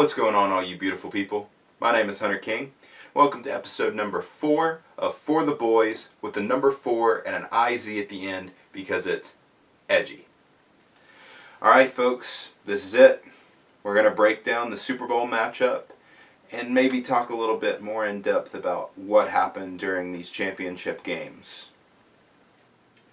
What's going on, all you beautiful people? My name is Hunter King. Welcome to episode number 4 of For the Boys, with the number 4 and an IZ at the end because it's edgy. Alright folks, this is it. We're going to break down the Super Bowl matchup and maybe talk a little bit more in depth about what happened during these championship games.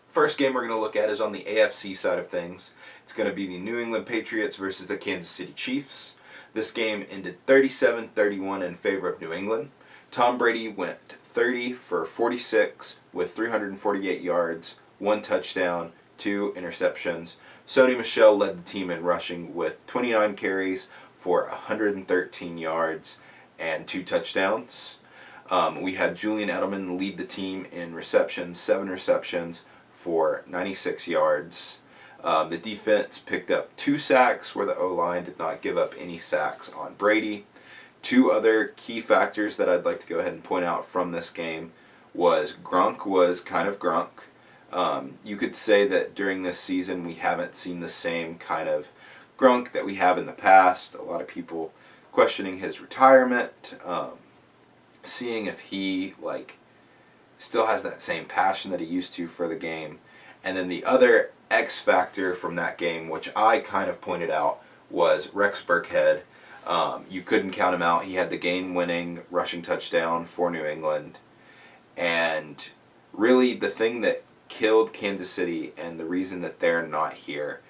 First game we're going to look at is on the AFC side of things. It's going to be the New England Patriots versus the Kansas City Chiefs. This game ended 37-31 in favor of New England. Tom Brady went 30 for 46 with 348 yards, 1 touchdown, 2 interceptions. Sony Michel led the team in rushing with 29 carries for 113 yards and 2 touchdowns. We had Julian Edelman lead the team in receptions, 7 receptions for 96 yards. The defense picked up 2 sacks where the O-line did not give up any sacks on Brady. 2 other key factors that I'd like to go ahead and point out from this game was Gronk was kind of Gronk. You could say that during this season we haven't seen the same kind of Gronk that we have in the past. A lot of people questioning his retirement, seeing if he still has that same passion that he used to for the game. And then the other X factor from that game, which I kind of pointed out, was Rex Burkhead. You couldn't count him out. He had the game-winning rushing touchdown for New England. And really the thing that killed Kansas City and the reason that they're not here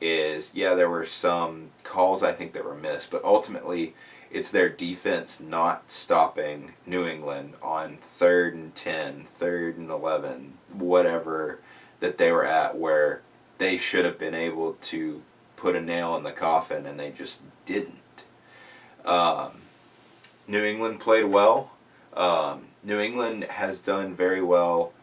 is, yeah, there were some calls I think that were missed, but ultimately it's their defense not stopping New England on 3rd and 10, 3rd and 11, whatever that they were at, where they should have been able to put a nail in the coffin, and they just didn't. New England played well. New England has done very well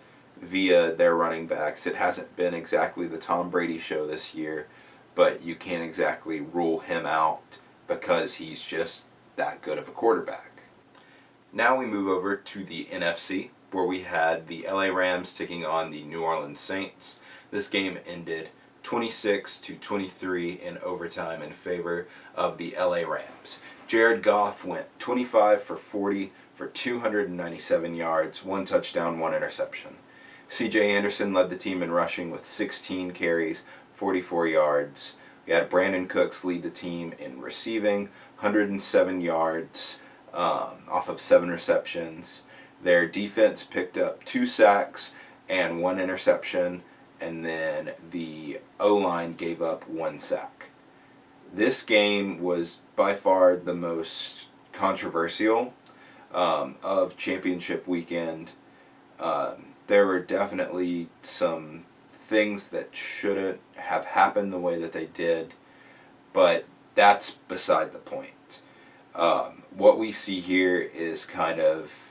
via their running backs. It hasn't been exactly the Tom Brady show this year, but you can't exactly rule him out because he's just that good of a quarterback. Now we move over to the NFC, where we had the LA Rams taking on the New Orleans Saints. This game ended 26-23 in overtime in favor of the LA Rams. Jared Goff went 25 for 40 for 297 yards, 1 touchdown, 1 interception. C.J. Anderson led the team in rushing with 16 carries, 44 yards. We had Brandon Cooks lead the team in receiving, 107 yards off of 7 receptions. Their defense picked up 2 sacks and 1 interception, and then the O-line gave up 1 sack. This game was by far the most controversial of championship weekend. There were definitely some things that shouldn't have happened the way that they did, but that's beside the point. What we see here is kind of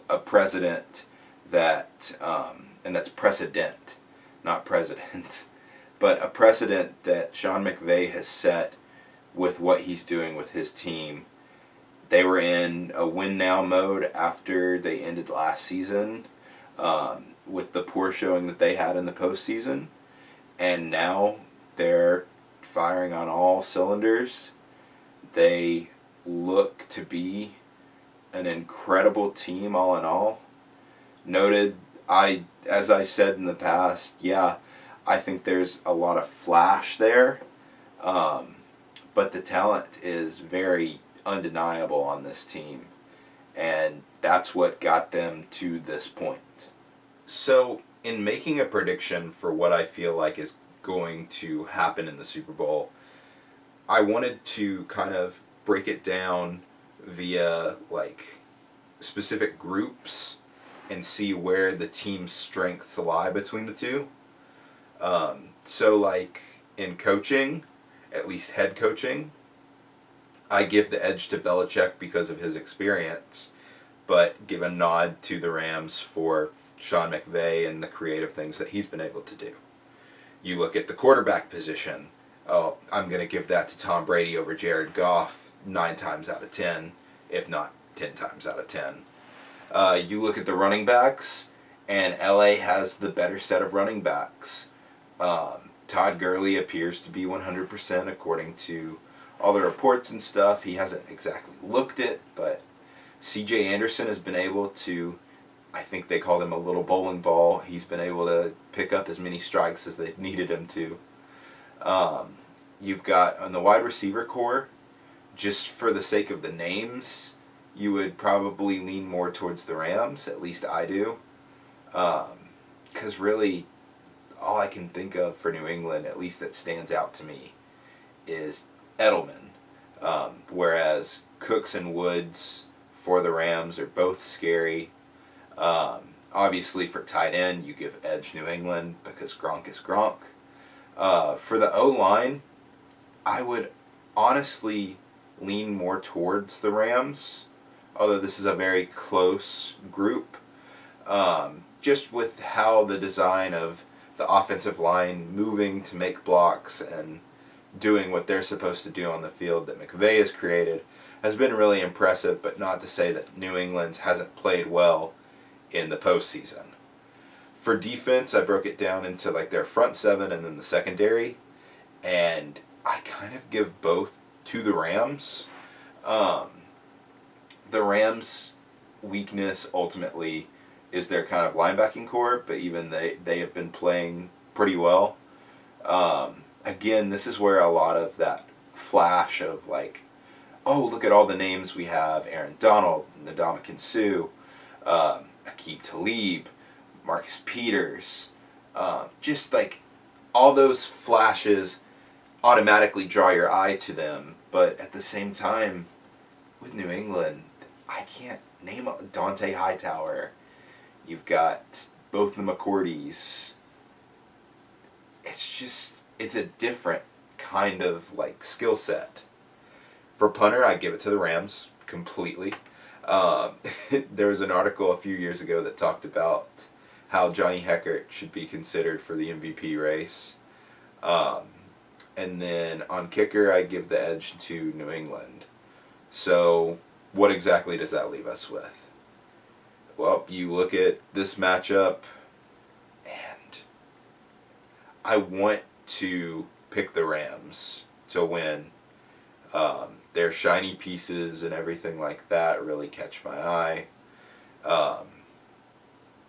a precedent that, and that's precedent, not president, but a precedent that Sean McVay has set with what he's doing with his team. They were in a win-now mode after they ended last season with the poor showing that they had in the postseason, and now they're firing on all cylinders. They look to be an incredible team all in all. As I said in the past, yeah, I think there's a lot of flash there, but the talent is very undeniable on this team, and that's what got them to this point. So, in making a prediction for what I feel like is going to happen in the Super Bowl, I wanted to kind of break it down via specific groups and see where the team's strengths lie between the two. So in coaching, at least head coaching, I give the edge to Belichick because of his experience, but give a nod to the Rams for Sean McVay and the creative things that he's been able to do. You look at the quarterback position, I'm going to give that to Tom Brady over Jared Goff 9 times out of 10, if not 10 times out of 10. You look at the running backs, and LA has the better set of running backs. Todd Gurley appears to be 100% according to all the reports and stuff, he hasn't exactly looked it, but C.J. Anderson has been able to, I think they called him a little bowling ball. He's been able to pick up as many strikes as they've needed him to. You've got on the wide receiver core, just for the sake of the names, you would probably lean more towards the Rams. At least I do. Because really, all I can think of for New England, at least that stands out to me, is Edelman. Whereas Cooks and Woods for the Rams are both scary. Obviously, for tight end, you give edge New England because Gronk is Gronk. For the O-line, I would honestly lean more towards the Rams, although this is a very close group. Just with how the design of the offensive line moving to make blocks and doing what they're supposed to do on the field that McVay has created has been really impressive, but not to say that New England's hasn't played well in the postseason. For defense, I broke it down into like their front seven and then the secondary, and I kind of give both to the Rams. The Rams' weakness ultimately is their kind of linebacking core, but even they have been playing pretty well. Again, this is where a lot of that flash of like, oh, look at all the names we have: Aaron Donald, Ndamukong Suh, Aqib Talib, Marcus Peters, just like all those flashes automatically draw your eye to them. But at the same time, with New England, I can't name Dante Hightower. You've got both the McCourties. It's a different kind of like skill set. For punter, I give it to the Rams completely. There was an article a few years ago that talked about how Johnny Heckert should be considered for the MVP race. And then on kicker, I give the edge to New England. So what exactly does that leave us with? Well, you look at this matchup, and I want to pick the Rams to win. Their shiny pieces and everything like that really catch my eye.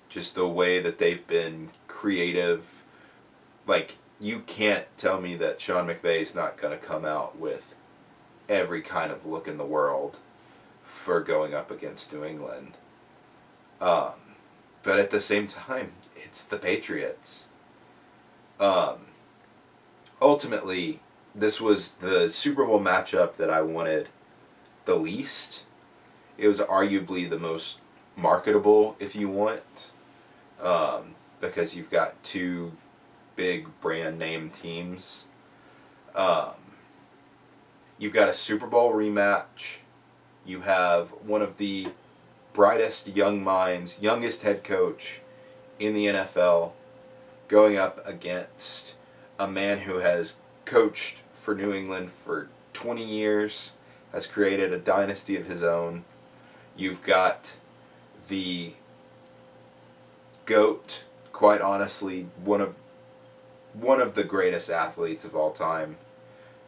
Just the way that they've been creative. Like, you can't tell me that Sean McVay's not going to come out with every kind of look in the world for going up against New England. But at the same time, it's the Patriots. Ultimately, this was the Super Bowl matchup that I wanted the least. It was arguably the most marketable, if you want, because you've got two big brand name teams. You've got a Super Bowl rematch. You have one of the brightest young minds, youngest head coach in the NFL, going up against a man who has coached for New England for 20 years, has created a dynasty of his own. You've got the GOAT, quite honestly, one of the greatest athletes of all time,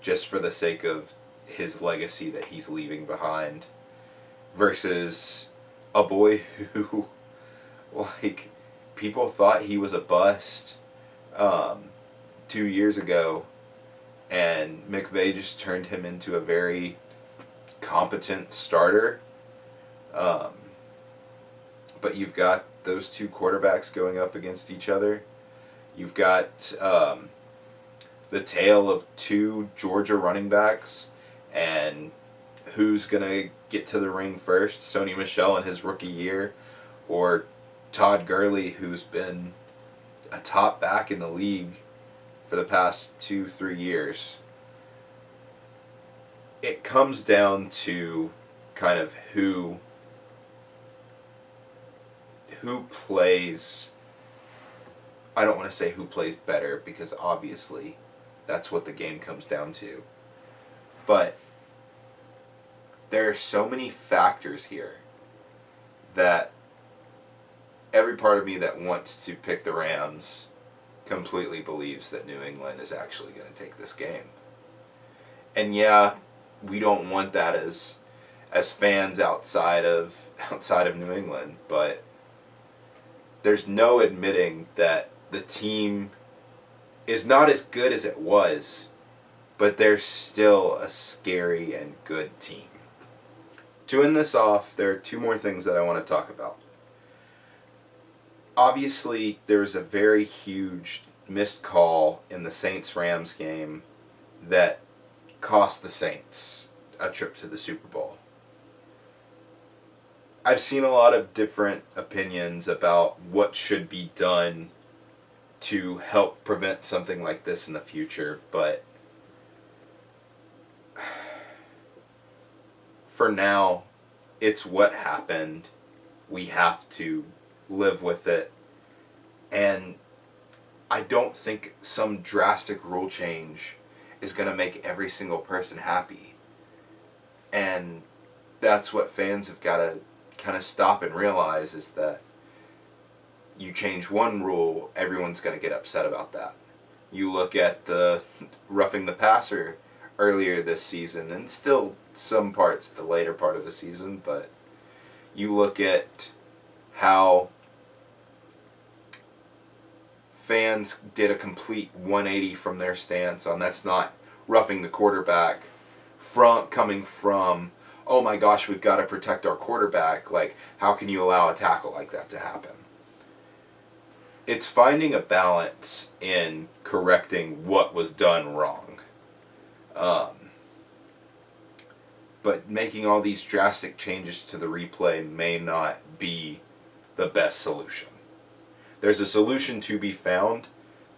just for the sake of his legacy that he's leaving behind, versus a boy who, like, people thought he was a bust 2 years ago, and McVay just turned him into a very competent starter. But you've got those two quarterbacks going up against each other. You've got the tale of two Georgia running backs, and who's going to get to the ring first, Sony Michel in his rookie year, or Todd Gurley, who's been a top back in the league for the past 2-3 years. It comes down to kind of who plays. I don't want to say who plays better, because obviously that's what the game comes down to. But there are so many factors here that every part of me that wants to pick the Rams completely believes that New England is actually going to take this game. And yeah, we don't want that as fans outside of New England, but there's no admitting that the team is not as good as it was, but they're still a scary and good team. To end this off, there are two more things that I want to talk about. Obviously, there's a very huge missed call in the Saints-Rams game that cost the Saints a trip to the Super Bowl. I've seen a lot of different opinions about what should be done to help prevent something like this in the future, but for now, it's what happened. We have to live with it, and I don't think some drastic rule change is going to make every single person happy, and that's what fans have got to kind of stop and realize, is that you change one rule, everyone's going to get upset about that. You look at the roughing the passer earlier this season, and still some parts the later part of the season, but you look at how fans did a complete 180 from their stance on that's not roughing the quarterback, coming from, oh my gosh, we've got to protect our quarterback, like how can you allow a tackle like that to happen? It's finding a balance in correcting what was done wrong. But making all these drastic changes to the replay may not be the best solution. There's a solution to be found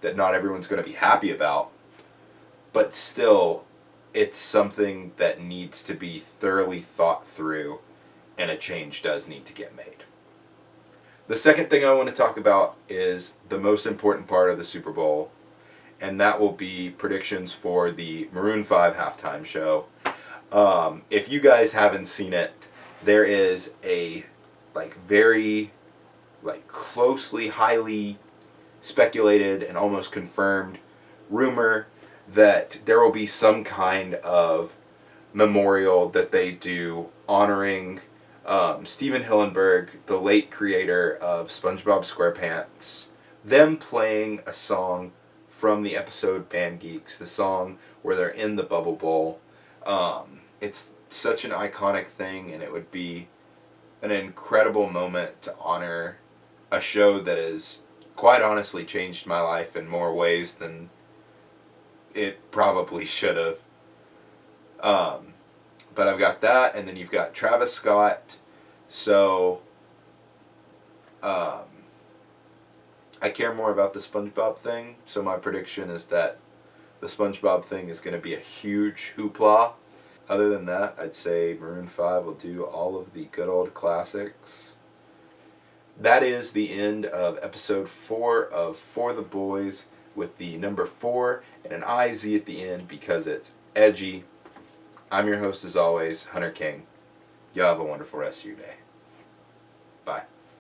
that not everyone's going to be happy about, but still, it's something that needs to be thoroughly thought through, and a change does need to get made. The second thing I want to talk about is the most important part of the Super Bowl, and that will be predictions for the Maroon 5 halftime show. If you guys haven't seen it, there is a very closely, highly speculated and almost confirmed rumor that there will be some kind of memorial that they do honoring Steven Hillenburg, the late creator of SpongeBob SquarePants, them playing a song from the episode Band Geeks, the song where they're in the Bubble Bowl. It's such an iconic thing, and it would be an incredible moment to honor a show that has quite honestly changed my life in more ways than it probably should have. But I've got that, and then you've got Travis Scott. So I care more about the SpongeBob thing, so my prediction is that the SpongeBob thing is going to be a huge hoopla. Other than that, I'd say Maroon 5 will do all of the good old classics. That is the end of episode 4 of For the Boys, with the number 4 and an IZ at the end because it's edgy. I'm your host as always, Hunter King. Y'all have a wonderful rest of your day.